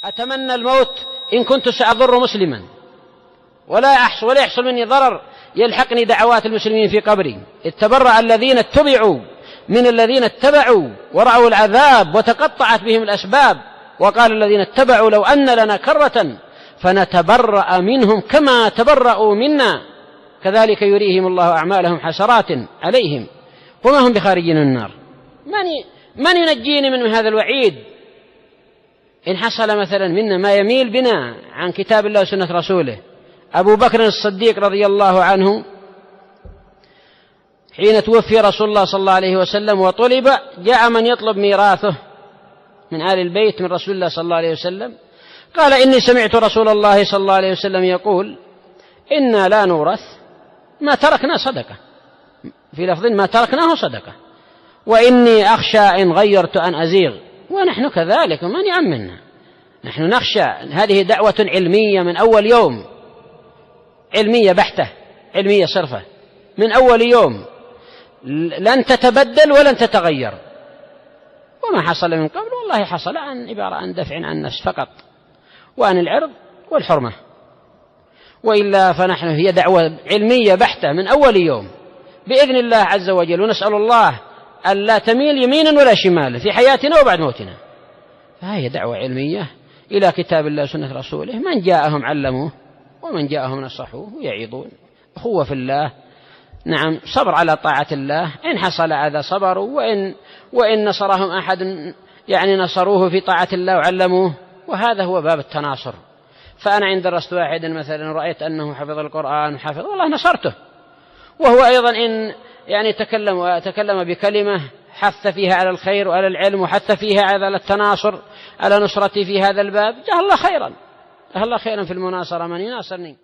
أتمنى الموت إن كنت سأضر مسلما ولا يحصل مني ضرر يلحقني دعوات المسلمين في قبري. اتبرأ الذين اتبعوا من الذين اتبعوا ورأوا العذاب وتقطعت بهم الأسباب. وقال الذين اتبعوا لو أن لنا كرة فنتبرأ منهم كما تبرأوا منا كذلك يريهم الله أعمالهم حسرات عليهم وما هم بخارجين من النار. من ينجيني من هذا الوعيد إن حصل مثلا منا ما يميل بنا عن كتاب الله وسنة رسوله؟ أبو بكر الصديق رضي الله عنه حين توفي رسول الله صلى الله عليه وسلم وطلب، جاء من يطلب ميراثه من آل البيت من رسول الله صلى الله عليه وسلم، قال إني سمعت رسول الله صلى الله عليه وسلم يقول إنا لا نورث ما تركنا صدقة، في لفظ ما تركناه صدقة، وإني أخشى إن غيرت أن أزيغ. ونحن كذلك من يأمننا، نحن نخشى. هذه دعوة علمية من أول يوم، علمية بحتة، علمية صرفة من أول يوم، لن تتبدل ولن تتغير. وما حصل من قبل والله حصل عن عبارة عن دفع عن النفس فقط وعن العرض والحرمة، وإلا فنحن هي دعوة علمية بحتة من أول يوم بإذن الله عز وجل. ونسأل الله أن لا تميل يمينا ولا شمالا في حياتنا وبعد موتنا. فهي دعوة علمية إلى كتاب الله وسنة رسوله، من جاءهم علموه ومن جاءهم نصحوه ويعيضون. أخوة في الله، نعم، صبر على طاعة الله، إن حصل هذا صبروا، وإن نصرهم أحد يعني نصروه في طاعة الله وعلموه، وهذا هو باب التناصر. فأنا عند درست واحد مثلا رأيت أنه حفظ القرآن وحفظ، والله نصرته، وهو أيضا إن يعني تكلم بكلمة حث فيها على الخير وعلى العلم وحث فيها على التناصر على نصرتي في هذا الباب، جزاه الله خيرا، جزاه الله خيرا في المناصرة من يناصرني.